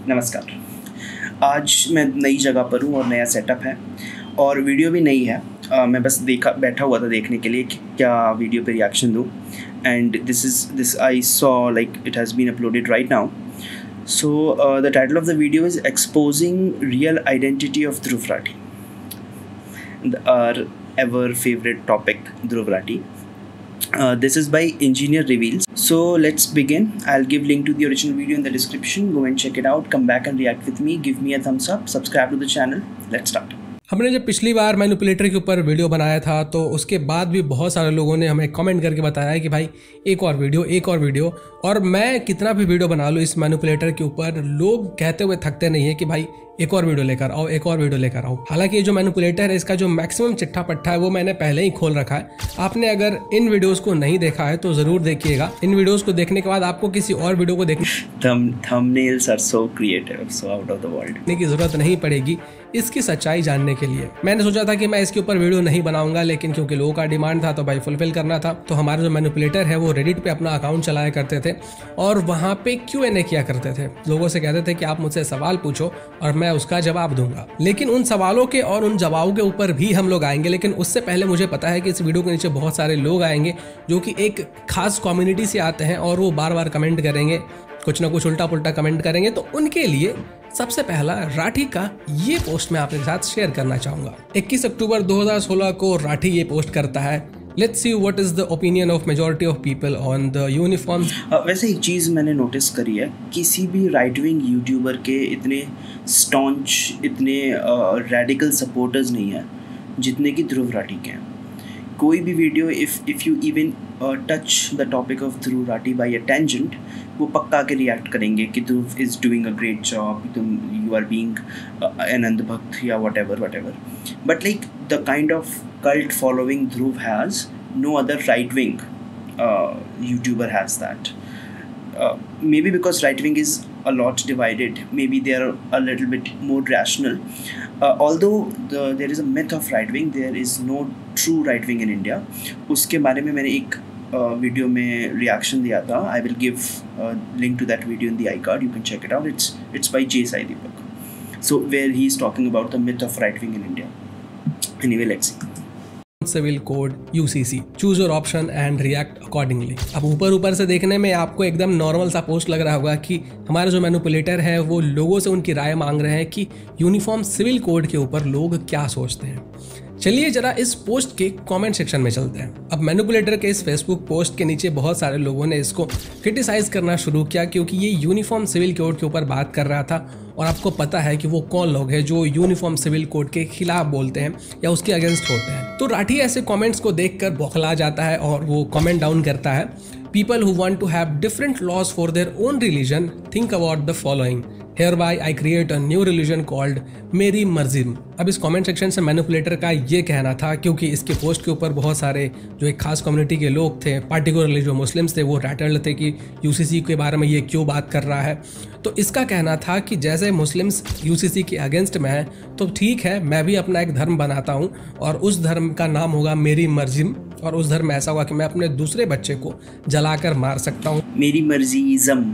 नमस्कार। आज मैं नई जगह पर हूँ और नया सेटअप है और वीडियो भी नई है। मैं बस बैठा हुआ था देखने के लिए कि क्या वीडियो पे रिएक्शन दूँ। And this I saw like it has been uploaded right now. So the title of the video is Exposing Real Identity of Dhruv Rathi, our ever favorite topic, Dhruv Rathi. This is by Engineer Reveals. So let's begin. I'll give link to the original video in the description. Go and check it out. Come back and react with me. Give me a thumbs up. Subscribe to the channel. Let's start. हमने जब पिछली बार manipulator के ऊपर video बनाया था तो उसके बाद भी बहुत सारे लोगों ने हमें कमेंट करके बताया कि भाई एक और वीडियो और मैं कितना भी वीडियो बना लूँ इस मैनिपुलेटर के ऊपर लोग कहते हुए थकते नहीं है कि भाई एक और वीडियो लेकर आओ। हालांकि ये जो मैनिपुलेटर है इसका जो मैक्सिमम चिट्ठा पट्टा है वो मैंने पहले ही खोल रखा है। आपने अगर इन वीडियोस को नहीं देखा है तो जरूर देखिएगा। इन वीडियोस को देखने के बाद आपको किसी और वीडियो को देखने thumbnails are so creative, so out of the world की जरूरत नहीं पड़ेगी इसकी सच्चाई जानने के लिए। मैंने सोचा था कि मैं इसके ऊपर वीडियो नहीं बनाऊंगा, लेकिन क्योंकि लोगों का डिमांड था तो भाई फुलफिल करना था। तो हमारे जो मैनिपुलेटर है वो रेडिट पे अपना अकाउंट चलाया करते थे और वहाँ पे Q&A किया करते थे। लोगों से कहते थे कि आप मुझसे सवाल पूछो और मैं उसका जवाब दूंगा। लेकिन उन सवालों के और उन जवाबों के ऊपर भी हम लोग आएंगे, लेकिन उससे पहले मुझे पता है कि इस वीडियो के नीचे बहुत सारे लोग आएंगे जो कि एक खास कम्युनिटी से आते हैं और वो बार बार कमेंट करेंगे, कुछ ना कुछ उल्टा पुल्टा कमेंट करेंगे। तो उनके लिए सबसे पहला राठी का ये पोस्ट मैं आपके साथ शेयर करना चाहूंगा। 21 अक्टूबर 2016 को राठी ये पोस्ट करता है, let's see what is the opinion of majority of people on the uniform. वैसे एक चीज़ मैंने नोटिस करी है, किसी भी राइट विंग यूट्यूबर के इतने स्टॉन्च, इतने रेडिकल सपोर्टर्स नहीं है जितने कि ध्रुव राठी के हैं। कोई भी video if you even touch the topic of Dhruv Rathee by a tangent, वो पक्का के रिएक्ट करेंगे कि Dhruv is doing a great job, तुम यू आर बीइंग एन अंधभक्त या whatever but like the kind of cult following Dhruv has, no other right wing YouTuber has that. Maybe because right wing is a lot divided, maybe they are a little bit more rational. Although there is a myth of right wing, there is no true right wing in India. उसके बारे में मैंने एक video में reaction दिया था. I will give link to that video in the iCard. You can check it out. It's by J. Sai Deepak. So where he is talking about the myth of right wing in India. Anyway, let's see. Civil code UCC, choose your option and react accordingly. अब ऊपर से देखने में आपको एकदम normal सा post लग रहा होगा कि हमारे जो मैनिपुलेटर है वो लोगों से उनकी राय मांग रहे हैं कि यूनिफॉर्म सिविल कोड के ऊपर लोग क्या सोचते हैं। चलिए जरा इस पोस्ट के कमेंट सेक्शन में चलते हैं। अब मैनिपुलेटर के इस फेसबुक पोस्ट के नीचे बहुत सारे लोगों ने इसको क्रिटिसाइज करना शुरू किया क्योंकि ये यूनिफॉर्म सिविल कोड के ऊपर बात कर रहा था और आपको पता है कि वो कौन लोग हैं जो यूनिफॉर्म सिविल कोड के खिलाफ बोलते हैं या उसके अगेंस्ट होते हैं। तो राठी ऐसे कमेंट्स को देखकर बौखला जाता है और वो कमेंट डाउन करता है, people who want to have different laws for their own religion think about the following, hereby I create a new religion called मेरी मर्जी। अब इस कमेंट सेक्शन से मैनिपुलेटर का ये कहना था, क्योंकि इसके पोस्ट के ऊपर बहुत सारे जो एक खास कम्युनिटी के लोग थे, पार्टिकुलरली जो मुस्लिम्स थे, वो रैटल्ड थे कि UCC के बारे में ये क्यों बात कर रहा है। तो इसका कहना था कि जैसे मुस्लिम्स UCC के अगेंस्ट में है तो ठीक है, मैं भी अपना एक धर्म बनाता हूँ और उस धर्म का नाम होगा मेरी मर्जी, और उस धर्म में ऐसा होगा कि मैं अपने दूसरे बच्चे को जलाकर मार सकता हूँ, मेरी मर्जीज़म,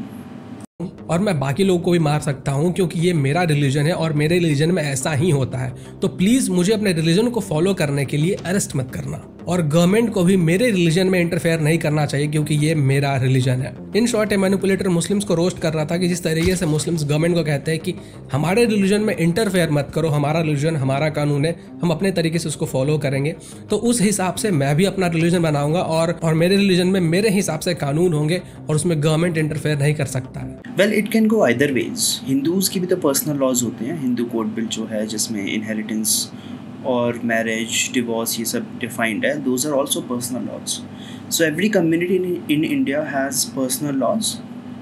और मैं बाकी लोगों को भी मार सकता हूँ क्योंकि ये मेरा रिलीजन है और मेरे रिलीजन में ऐसा ही होता है। तो प्लीज मुझे अपने रिलीजन को फॉलो करने के लिए अरेस्ट मत करना, और गवर्नमेंट को भी मेरे रिलीजन में इंटरफेयर नहीं करना चाहिए क्योंकि ये मेरा रिलीजन है। In short A manipulator Muslims को रोस्ट कर रहा था कि जिस तरीके से मुस्लिम्स गवर्नमेंट को कहते हैं कि हमारे रिलीजन में इंटरफेयर मत करो, हमारा रिलीजन हमारा कानून है, हम अपने तरीके से उसको फॉलो करेंगे, तो उस हिसाब से मैं भी अपना रिलीजन बनाऊंगा और मेरे रिलीजन में मेरे हिसाब से कानून होंगे और उसमें गवर्नमेंट इंटरफेयर नहीं कर सकता है। Well it can go either ways. Hindus की भी तो पर्सनल लॉज होते हैं। हिंदू कोड बिल जो है जिसमें इनहेरिटेंस और मैरिज, डिवोर्स, ये सब डिफाइंड है, those are also personal laws. So every community in India has personal laws.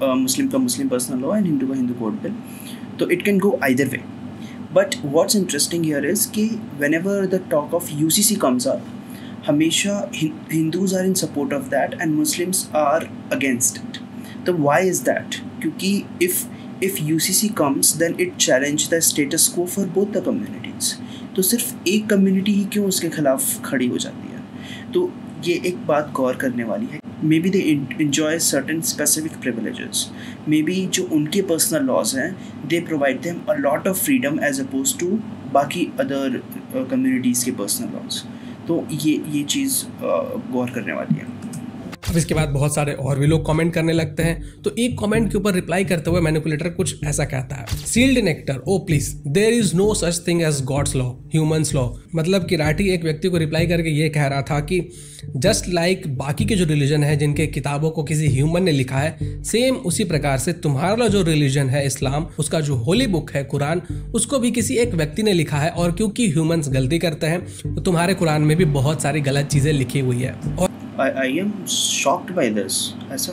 Muslim का Muslim personal law and Hindu का हिंदू कोड बिल। तो it can go either way. But what's interesting here is कि whenever the talk of UCC comes up, हमेशा Hindus are in support of that and Muslims are against it. तो why is that? क्योंकि if UCC comes then it challenge the status quo for both the communities. तो सिर्फ एक community ही क्यों उसके खिलाफ खड़ी हो जाती है? तो ये एक बात गौर करने वाली है, may be they enjoy certain specific privileges, may be जो उनके पर्सनल लॉज हैं they provide them a lot of freedom as opposed to बाकी अदर कम्युनिटीज़ के पर्सनल लॉज। तो ये चीज़ गौर करने वाली है। अब इसके बाद बहुत सारे और भी लोग कमेंट करने लगते हैं। तो एक कमेंट के ऊपर रिप्लाई करते हुए मैनिपुलेटर कुछ ऐसा कहता है, sealed nectar, oh please, there is no such thing as god's law, human's law. मतलब कि राठी एक व्यक्ति को रिप्लाई करके ये कह रहा था कि जस्ट लाइक बाकी के जो रिलीजन है जिनके किताबों को किसी ह्यूमन ने लिखा है, सेम उसी प्रकार से तुम्हारा जो रिलीजन है इस्लाम, उसका जो होली बुक है कुरान, उसको भी किसी एक व्यक्ति ने लिखा है। और क्योंकि ह्यूमंस गलती करते हैं तो तुम्हारे कुरान में भी बहुत सारी गलत चीजें लिखी हुई है। और I am shocked by this. ऐसा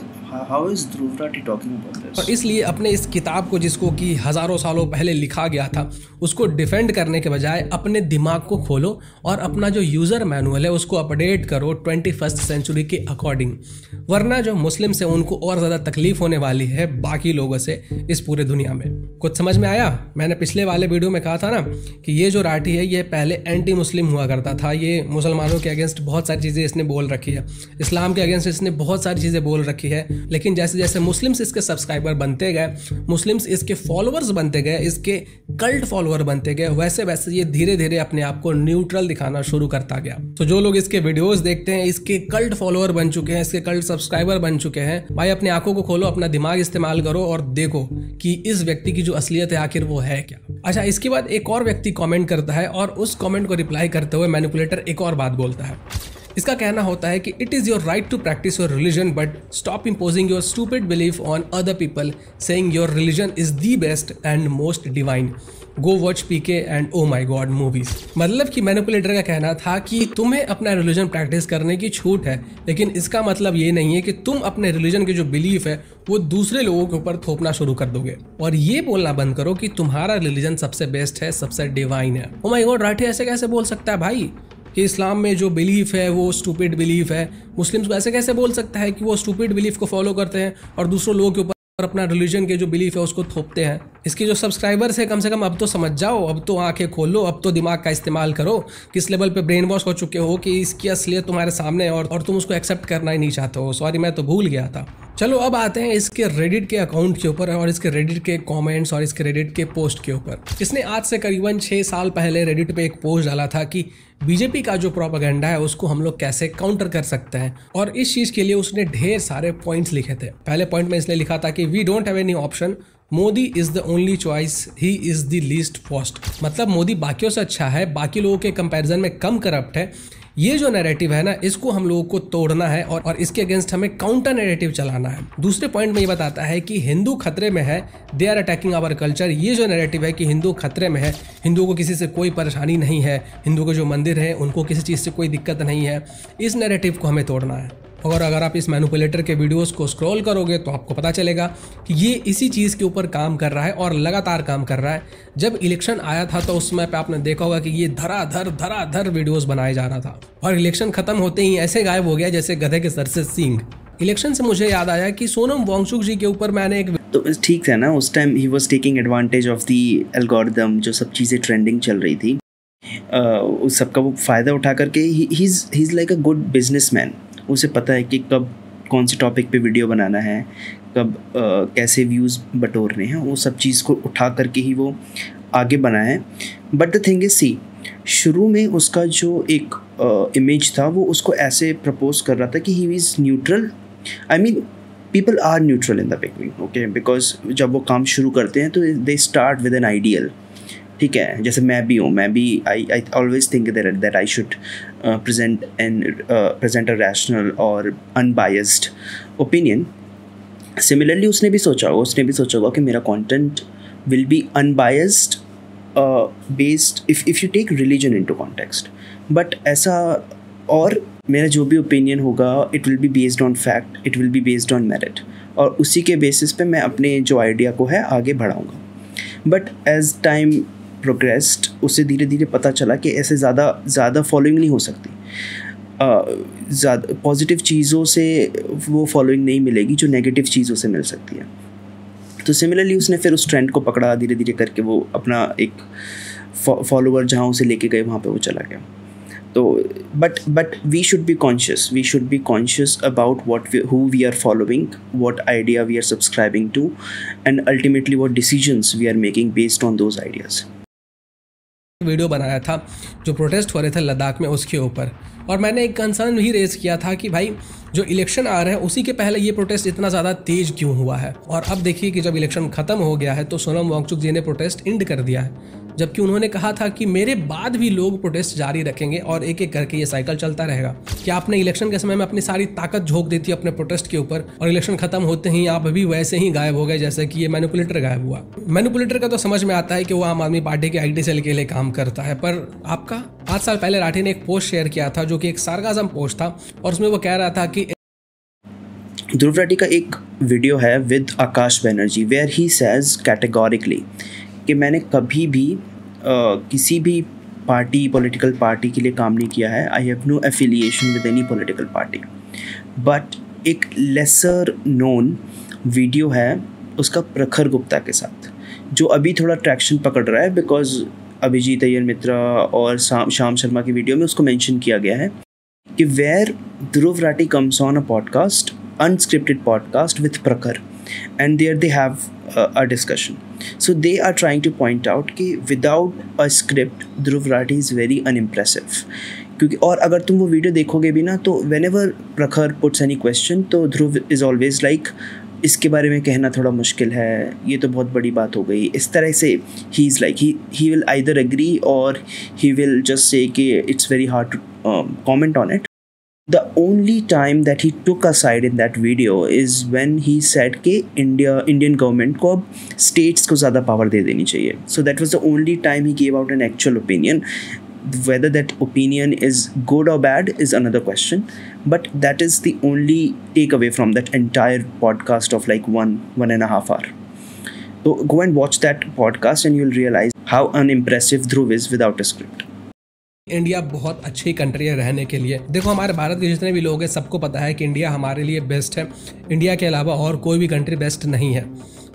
how is Dhruv Rathi talking about this? और इसलिए अपने इस किताब को, जिसको कि हज़ारों सालों पहले लिखा गया था, उसको डिफेंड करने के बजाय अपने दिमाग को खोलो और अपना जो यूज़र मैनुअल है उसको अपडेट करो 21st सेंचुरी के अकॉर्डिंग। वरना जो मुस्लिम्स हैं उनको और ज़्यादा तकलीफ होने वाली है बाकी लोगों से इस पूरे दुनिया में। कुछ समझ में आया? मैंने पिछले वाले वीडियो में कहा था ना कि ये जो राठी है ये पहले एंटी मुस्लिम हुआ करता था, ये मुसलमानों के अगेंस्ट बहुत सारी चीज़ें इसने बोल रखी है, इस्लाम के अगेंस्ट इसने बहुत सारी चीज़ें बोल रखी है। लेकिन जैसे जैसे मुस्लिम्स इसके सब्सक्राइबर बनते गए, मुस्लिम्स इसके फॉलोअर्स बनते गए, इसके कल्ट फॉलोअर बनते गए, वैसे वैसे ये धीरे धीरे अपने आप को न्यूट्रल दिखाना शुरू करता गया। तो जो लोग इसके वीडियोस देखते हैं, इसके कल्ट फॉलोअर बन चुके हैं, इसके कल्ट सब्सक्राइबर बन चुके हैं, भाई अपनी आंखों को खोलो, अपना दिमाग इस्तेमाल करो और देखो कि इस व्यक्ति की जो असलियत है आखिर वो है क्या। अच्छा, इसके बाद एक और व्यक्ति कॉमेंट करता है और उस कॉमेंट को रिप्लाई करते हुए मैनिपुलेटर एक और बात बोलता है। इसका कहना होता है कि it is your right to practise your religion but stop imposing your stupid belief on other people saying your religion is the best and most divine, go watch PK and oh my god movies. मतलब कि manipulator का कहना था कि तुम्हें अपना religion practice करने की छूट है, लेकिन इसका मतलब ये नहीं है कि तुम अपने रिलीजन के जो बिलीफ है वो दूसरे लोगों के ऊपर थोपना शुरू कर दोगे। और ये बोलना बंद करो कि तुम्हारा रिलीजन सबसे बेस्ट है, सबसे डिवाइन है। ओ माई गॉड, राठी ऐसे कैसे बोल सकता है भाई कि इस्लाम में जो बिलीफ है वो स्टूपिड बिलीफ है? मुस्लिम्स को ऐसे कैसे बोल सकता है कि वो स्टूपिड बिलीफ को फॉलो करते हैं और दूसरों लोगों के ऊपर अपना रिलीजन के जो बिलीफ है उसको थोपते हैं? इसके जो सब्सक्राइबर्स है कम से कम अब तो समझ जाओ, अब तो आंखें खोलो, अब तो दिमाग का इस्तेमाल करो। किस लेवल पे ब्रेन वॉश हो चुके हो कि इसकी असलियत तुम्हारे सामने है और तुम उसको एक्सेप्ट करना ही नहीं चाहते हो। सॉरी, मैं तो भूल गया था। चलो अब आते हैं इसके रेडिट के अकाउंट के ऊपर और इसके रेडिट के कमेंट्स और इसके रेडिट के पोस्ट के ऊपर। इसने आज से करीबन 6 साल पहले रेडिट पे एक पोस्ट डाला था कि बीजेपी का जो प्रोपेगेंडा है उसको हम लोग कैसे काउंटर कर सकते हैं, और इस चीज़ के लिए उसने ढेर सारे पॉइंट्स लिखे थे। पहले पॉइंट में इसने लिखा था कि we don't have any option, Modi is the only choice, he is the least first. मतलब मोदी बाकियों से अच्छा है, बाकी लोगों के कंपैरिजन में कम करप्ट है। ये जो नैरेटिव है ना, इसको हम लोगों को तोड़ना है और इसके अगेंस्ट हमें काउंटर नैरेटिव चलाना है। दूसरे पॉइंट में ये बताता है कि हिंदू खतरे में है, they are attacking our culture. ये जो नैरेटिव है कि हिंदू खतरे में है, हिंदुओं को किसी से कोई परेशानी नहीं है, हिंदुओं के जो मंदिर है उनको किसी चीज़ से कोई दिक्कत नहीं है, इस नैरेटिव को हमें तोड़ना है। और अगर आप इस मैनिपुलेटर के वीडियोस को स्क्रॉल करोगे तो आपको पता चलेगा कि ये इसी चीज़ के ऊपर काम कर रहा है और लगातार काम कर रहा है। जब इलेक्शन आया था तो उस समय पे आपने देखा होगा कि ये धराधर वीडियोस बनाए जा रहा था और इलेक्शन खत्म होते ही ऐसे गायब हो गया जैसे गधे के सर से सींग। इलेक्शन से मुझे याद आया कि सोनम वांगचुक जी के ऊपर मैंने एक, तो ठीक है ना, उस time he was taking advantage of the algorithm, जो सब चीज़ें ट्रेंडिंग चल रही थी, उस सबका वो फ़ायदा उठा करके he is like a good businessman. उसे पता है कि कब कौन से टॉपिक पे वीडियो बनाना है, कब कैसे व्यूज़ बटोरने हैं, वो सब चीज़ को उठा करके ही वो आगे बना है। बट द थिंग इज, सी, शुरू में उसका जो एक इमेज था वो उसको ऐसे प्रपोज कर रहा था कि he is neutral. I mean people are neutral in the beginning, okay, because जब वो काम शुरू करते हैं तो they start with an ideal. ठीक है, जैसे मैं भी हूँ, मैं भी I always think that I should present a rational और unbiased opinion. Similarly उसने भी सोचा होगा कि मेरा content will be unbiased based if you take religion into context. But ऐसा, और मेरा जो भी opinion होगा it will be based on fact, it will be based on merit, और उसी के basis पे मैं अपने जो idea को है आगे बढ़ाऊँगा। But as time प्रोग्रेस्ड, उसे धीरे धीरे पता चला कि ऐसे ज़्यादा फॉलोइंग नहीं हो सकती, ज़्यादा पॉजिटिव चीज़ों से वो फॉलोइंग नहीं मिलेगी जो नेगेटिव चीज़ों से मिल सकती है। तो सिमिलरली उसने फिर उस ट्रेंड को पकड़ा, धीरे धीरे करके वो अपना एक फॉलोअर जहाँ उसे लेके गए वहाँ पे वो चला गया। तो but we should be conscious about who we are following, what idea we are subscribing to, and ultimately what decisions we are making based on those ideas. Video बनाया था जो प्रोटेस्ट हो रहे थे लद्दाख में उसके ऊपर, और मैंने एक कंसर्न भी रेज किया था कि भाई जो इलेक्शन आ रहे हैं उसी के पहले ये प्रोटेस्ट इतना ज़्यादा तेज क्यों हुआ है। और अब देखिए कि जब इलेक्शन ख़त्म हो गया है तो सोनम वांगचुक जी ने प्रोटेस्ट एंड कर दिया है, जबकि उन्होंने कहा था कि मेरे बाद भी लोग प्रोटेस्ट जारी रखेंगे और एक एक करके ये साइकिल चलता रहेगा। क्या आपने इलेक्शन के समय में अपनी सारी ताकत झोंक दी थी अपने प्रोटेस्ट के ऊपर, और इलेक्शन खत्म होते ही आप भी वैसे ही गायब हो गए जैसे कि ये मैनिपुलेटर गायब हुआ। मैनिपुलेटर का तो समझ में आता है कि वो आम आदमी पार्टी के IT सेल के लिए काम करता है, पर आपका 5 साल पहले राठी ने एक पोस्ट शेयर किया था जो कि एक सार्काज़म पोस्ट था, और उसमें वो कह रहा था कि ध्रुव राठी का एक वीडियो है with Akash Banerjee where he says categorically कि मैंने कभी भी किसी भी पॉलिटिकल पार्टी के लिए काम नहीं किया है। I have no affiliation with any political party. But एक लेसर नोन वीडियो है उसका प्रखर गुप्ता के साथ, जो अभी थोड़ा ट्रैक्शन पकड़ रहा है बिकॉज अभिजीत अय्यर मित्रा और श्याम शर्मा की वीडियो में उसको मेंशन किया गया है कि where Dhruv Rathi comes on a podcast, unscripted podcast with Prakhar, and there they have a discussion. So they are trying to point out कि without a script Dhruv Rathee is very unimpressive. क्योंकि और अगर तुम वो वीडियो देखोगे भी ना तो whenever प्रखर puts any question तो ध्रुव is always like इसके बारे में कहना थोड़ा मुश्किल है, ये तो बहुत बड़ी बात हो गई, इस तरह से he is like he will either agree or he will just say कि it's very hard to comment on it. The only time that he took a side in that video is when he said कि Indian government को अब states को ज़्यादा power दे देनी चाहिए. So that was the only time he gave out an actual opinion. Whether that opinion is good or bad is another question, but that is the only takeaway from that entire podcast of like 1.5 hour. So go and watch that podcast and you'll realize how unimpressive Dhruv is without a script. India बहुत अच्छी country है रहने के लिए। देखो हमारे भारत के जितने भी लोग हैं सबको पता है कि इंडिया हमारे लिए बेस्ट है। इंडिया के अलावा और कोई भी कंट्री बेस्ट नहीं है।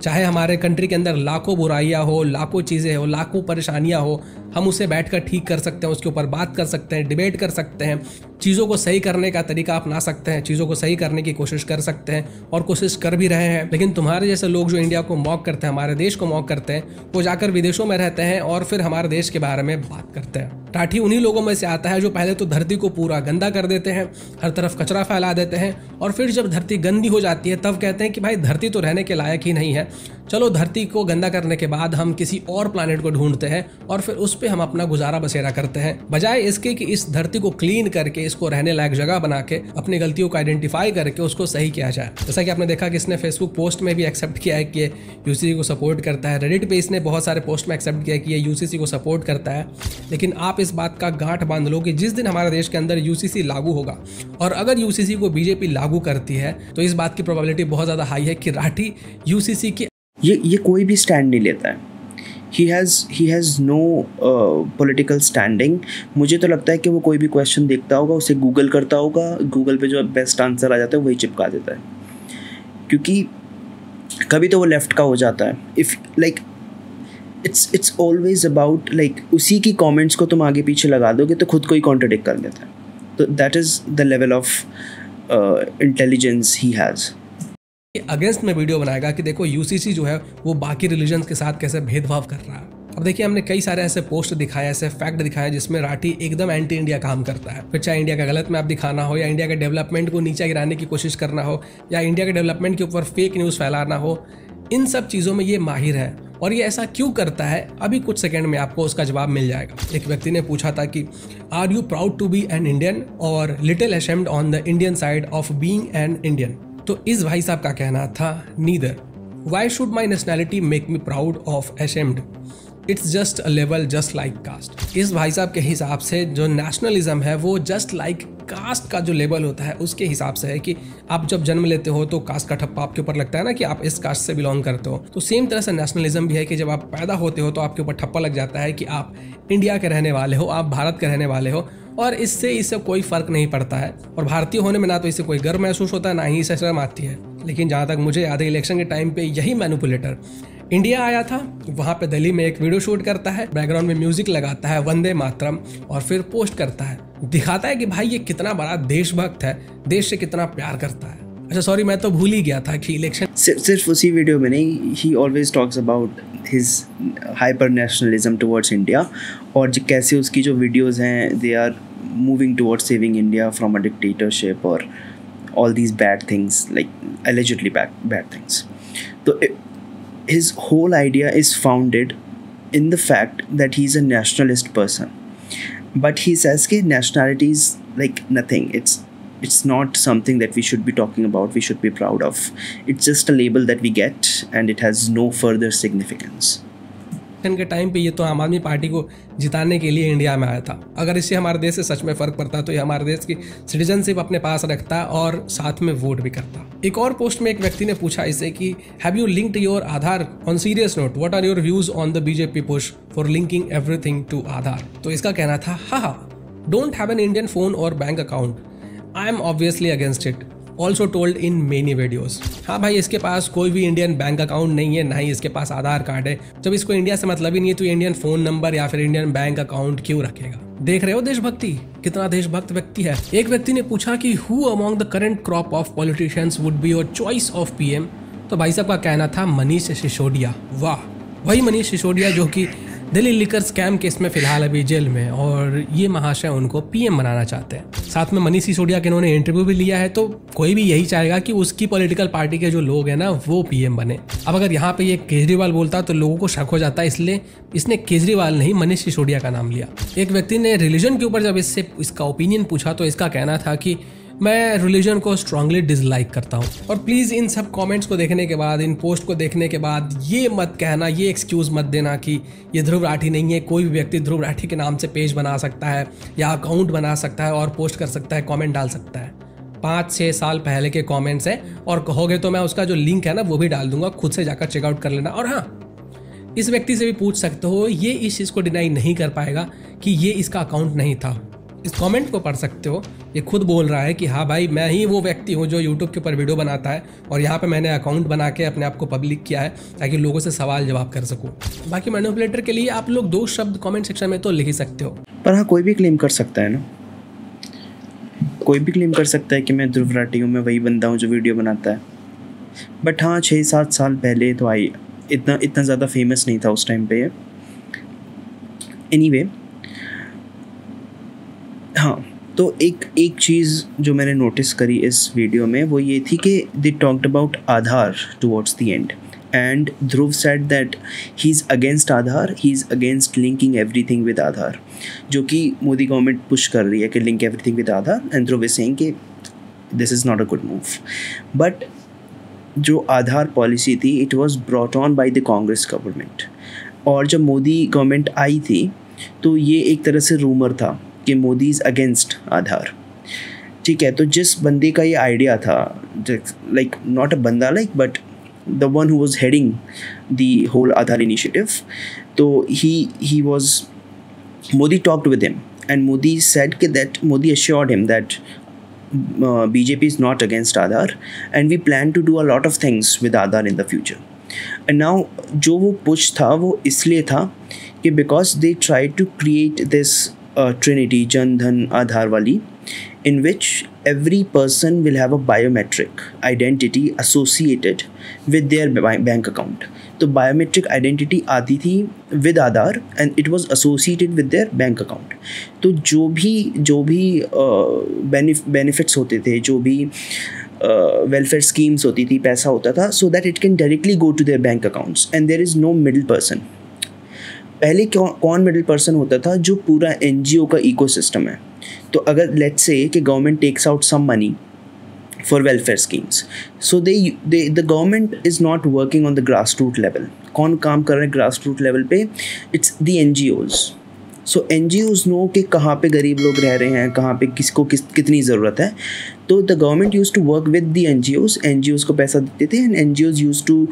चाहे हमारे कंट्री के अंदर लाखों बुराइयां हो, लाखों चीज़ें हो, लाखों परेशानियां हो, हम उसे बैठकर ठीक कर सकते हैं, उसके ऊपर बात कर सकते हैं, डिबेट कर सकते हैं, चीज़ों को सही करने का तरीका अपना सकते हैं, चीज़ों को सही करने की कोशिश कर सकते हैं और कोशिश कर भी रहे हैं। लेकिन तुम्हारे जैसे लोग जो इंडिया को मॉक करते हैं, हमारे देश को मॉक करते हैं, वो जाकर विदेशों में रहते हैं और फिर हमारे देश के बारे में बात करते हैं। राठी उन्हीं लोगों में से आता है जो पहले तो धरती को पूरा गंदा कर देते हैं, हर तरफ कचरा फैला देते हैं, और फिर जब धरती गंदी हो जाती है तब कहते हैं कि भाई धरती तो रहने के लायक ही नहीं है, चलो धरती को गंदा करने के बाद हम किसी और प्लैनेट को ढूंढते हैं और फिर उस पर हम अपना गुजारा बसेरा करते हैं, बजाय इसके कि इस धरती को क्लीन करके इसको रहने लायक जगह बना के अपनी गलतियों को आइडेंटिफाई करके उसको सही किया जाए। जैसा कि आपने देखा कि इसने फेसबुक पोस्ट में भी एक्सेप्ट किया है कि ये यूसीसी को सपोर्ट करता है, रेडिट पे इसने बहुत सारे पोस्ट में एक्सेप्ट किया कि ये यूसीसी को सपोर्ट करता है। लेकिन आप इस बात का गांठ बांध लो कि जिस दिन हमारे देश के अंदर यूसीसी लागू होगा और अगर यूसीसी को बीजेपी लागू करती है तो इस बात की प्रोबेबिलिटी बहुत ज़्यादा हाई है कि राठी यूसीसी की ये कोई भी स्टैंड नहीं लेता है। He has no political standing. मुझे तो लगता है कि वो कोई भी क्वेश्चन देखता होगा, उसे गूगल करता होगा, गूगल पे जो बेस्ट आंसर आ जाता है वही चिपका देता है, क्योंकि कभी तो वो लेफ्ट का हो जाता है। If like it's always about like उसी की कमेंट्स को तुम आगे पीछे लगा दोगे तो खुद को ही कॉन्ट्रडिक्ट कर देता है। तो that is the level of intelligence he has. Against में वीडियो बनाएगा कि देखो यूसीसी जो है वो बाकी रिलीजन्स के साथ कैसे भेदभाव कर रहा है। अब देखिए हमने कई सारे ऐसे पोस्ट दिखाए, ऐसे फैक्ट दिखाए जिसमें राठी एकदम एंटी इंडिया काम करता है। फिर चाहे इंडिया का गलत मैप दिखाना हो या इंडिया के डेवलपमेंट को नीचे गिराने की कोशिश करना हो या इंडिया के डेवलपमेंट के ऊपर फेक न्यूज़ फैलाना हो, इन सब चीज़ों में ये माहिर है। और ये ऐसा क्यों करता है अभी कुछ सेकंड में आपको उसका जवाब मिल जाएगा। एक व्यक्ति ने पूछा था कि are you proud to be an Indian और little ashamed on the Indian side of being an Indian. तो इस भाई साहब का कहना था neither. Why should my nationality make me proud of ashamed, it's just a level just like caste. इस भाई साहब के हिसाब से जो नेशनलिज्म है वो जस्ट लाइक कास्ट का जो लेवल होता है उसके हिसाब से है कि आप जब जन्म लेते हो तो कास्ट का ठप्पा आपके ऊपर लगता है ना कि आप इस कास्ट से बिलोंग करते हो। तो सेम तरह से नेशनलिज्म भी है कि जब आप पैदा होते हो तो आपके ऊपर ठप्पा लग जाता है कि आप इंडिया के रहने वाले हो, आप भारत के रहने वाले हो, और इससे कोई फ़र्क नहीं पड़ता है। और भारतीय होने में ना तो इससे कोई गर्व महसूस होता है, ना ही इसे शर्म आती है। लेकिन जहाँ तक मुझे याद है इलेक्शन के टाइम पे यही मैनिपुलेटर इंडिया आया था, वहाँ पे दिल्ली में एक वीडियो शूट करता है, बैकग्राउंड में म्यूजिक लगाता है, वंदे मातरम, और फिर पोस्ट करता है, दिखाता है कि भाई ये कितना बड़ा देशभक्त है, देश से कितना प्यार करता है। अच्छा सॉरी, मैं तो भूल ही गया था कि इलेक्शन सिर्फ उसी वीडियो में नहीं, he always talks about his hyper nationalism towards India, और कैसे उसकी जो वीडियोस हैं they are moving towards saving India from a dictatorship और all these bad things, like allegedly bad things. So his whole idea is founded in the fact that he's a nationalist person, but he says that nationality is like nothing. It's not something that we should be talking about, we should be proud of. It's just a label that we get and it has no further significance. के time पे ये तो आम आदमी party को जिताने के लिए इंडिया में आया था। अगर इससे हमारे देश से सच में फर्क पड़ता तो ये हमारे देश की सिटीजनशिप अपने पास रखता और साथ में वोट भी करता। एक और पोस्ट में एक व्यक्ति ने पूछा इसे कि have you linked your Aadhaar on serious note, what are your views on the BJP push for linking everything to Aadhaar. तो इसका कहना था हा, don't have an Indian phone और bank account, I am obviously against it, also told in many videos. हाँ भाई, इसके पास कोई भी इंडियन बैंक अकाउंट नहीं है, ना ही इसके पास आधार कार्ड है। जब इसको इंडिया से मतलब ही नहीं है तो इंडियन फोन नंबर या फिर इंडियन बैंक अकाउंट क्यों रखेगा। देख रहे हो देशभक्ति, कितना देशभक्त व्यक्ति है। एक व्यक्ति ने पूछा कि who among the current crop of politicians would be your choice of PM. तो भाई साहब का कहना था मनीष सिसोदिया। वाह, वही मनीष सिसोदिया जो कि दिल्ली लिकर स्कैम केस में फिलहाल अभी जेल में, और ये महाशय उनको पीएम बनाना चाहते हैं। साथ में मनीष सिसोदिया के इन्होंने इंटरव्यू भी लिया है, तो कोई भी यही चाहेगा कि उसकी पॉलिटिकल पार्टी के जो लोग हैं ना वो पीएम बने। अब अगर यहाँ पे ये केजरीवाल बोलता तो लोगों को शक हो जाता है, इसलिए इसने केजरीवाल नहीं मनीष सिसोदिया का नाम लिया। एक व्यक्ति ने रिलीजन के ऊपर जब इससे इसका ओपिनियन पूछा तो इसका कहना था कि मैं रिलीजन को स्ट्रांगली डिसलाइक करता हूँ। और प्लीज़ इन सब कमेंट्स को देखने के बाद, इन पोस्ट को देखने के बाद ये मत कहना, ये एक्सक्यूज़ मत देना कि ये ध्रुव राठी नहीं है। कोई भी व्यक्ति ध्रुव राठी के नाम से पेज बना सकता है या अकाउंट बना सकता है और पोस्ट कर सकता है, कमेंट डाल सकता है। 5-6 साल पहले के कमेंट्स हैं, और कहोगे तो मैं उसका जो लिंक है ना वो भी डाल दूंगा, खुद से जाकर चेकआउट कर लेना। और हाँ, इस व्यक्ति से भी पूछ सकते हो, ये इस चीज़ को डिनाई नहीं कर पाएगा कि ये इसका अकाउंट नहीं था। इस कमेंट को पढ़ सकते हो, ये खुद बोल रहा है कि हाँ भाई मैं ही वो व्यक्ति हूँ जो यूट्यूब के ऊपर वीडियो बनाता है और यहाँ पे मैंने अकाउंट बना के अपने आप को पब्लिक किया है ताकि लोगों से सवाल जवाब कर सकूँ। बाकी मैनिपुलेटर के लिए आप लोग 2 शब्द कमेंट सेक्शन में तो लिख ही सकते हो। पर हाँ, कोई भी क्लेम कर सकता है ना, कोई भी क्लेम कर सकता है कि मैं ध्रुव राठी हूँ, मैं वही बंदा हूँ जो वीडियो बनाता है। बट हाँ, 6-7 साल पहले तो इतना ज़्यादा फेमस नहीं था उस टाइम पे। एनीवे, हाँ, तो एक चीज़ जो मैंने नोटिस करी इस वीडियो में वो ये थी कि they talked about Aadhaar towards the end, and Dhruv said that he is against Aadhaar, he is against linking everything with Aadhaar, जो कि मोदी गवर्नमेंट पुश कर रही है कि link everything with Aadhaar, and Dhruv is saying कि this is not a good move. But जो Aadhaar policy थी it was brought on by the Congress government, और जब मोदी गवर्नमेंट आई थी तो ये एक तरह से रूमर था कि मोदी इज़ अगेंस्ट आधार। ठीक है, तो जिस बंदे का ये आइडिया था, लाइक नॉट अ बंदा like but the one who was heading the whole Aadhaar initiative, तो he was, Modi talked with him and Modi said कि that Modi assured him that BJP is not against Aadhaar and we plan to do a lot of things with Aadhaar in the future. And now जो वो push था वो इसलिए था कि because they tried to create this Trinity Jan Dhan Aadhaar wali, in which every person will have a biometric identity associated with their bank account. तो biometric identity आती थी with Aadhaar and it was associated with their bank account. तो जो भी benefits होते थे, जो भी welfare schemes होती थी, पैसा होता था, so that it can directly go to their bank accounts and there is no middle person. पहले कौन मिडिल पर्सन होता था? जो पूरा एनजीओ का इकोसिस्टम है। तो अगर लेट्स से कि government takes out some money for welfare schemes, so the government is not working on the grass root level. कौन काम कर रहे हैं ग्रास रूट लेवल पे? It's the NGOs. So NGOs know कि कहाँ पे गरीब लोग रह रहे हैं, कहाँ पे किसको कितनी ज़रूरत है। तो the government use to work with the NGOs को पैसा देते थे and NGOs use to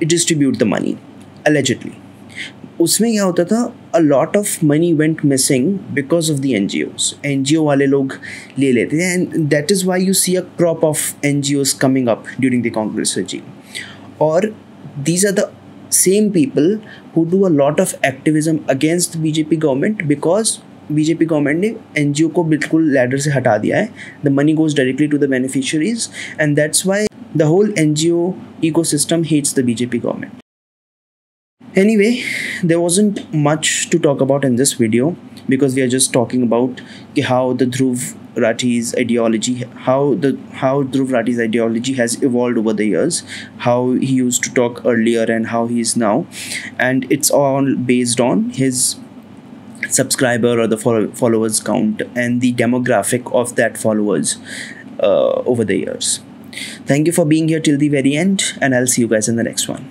distribute the money allegedly. उसमें क्या होता था, a lot of money went missing because of the NGOs. NGO वाले लोग ले लेते हैं and that is why you see a crop of NGOs coming up during the Congress regime. और these are the same people who do a lot of activism against the BJP government, because BJP government ने NGO को बिल्कुल ladder से हटा दिया है. The money goes directly to the beneficiaries and that's why the whole NGO ecosystem hates the BJP government. Anyway, there wasn't much to talk about in this video, because we are just talking about how the Dhruv Rathi's ideology, how Dhruv Rathi's ideology has evolved over the years, how he used to talk earlier and how he is now, and it's all based on his subscriber or the followers count and the demographic of that followers over the years. Thank you for being here till the very end, and I'll see you guys in the next one.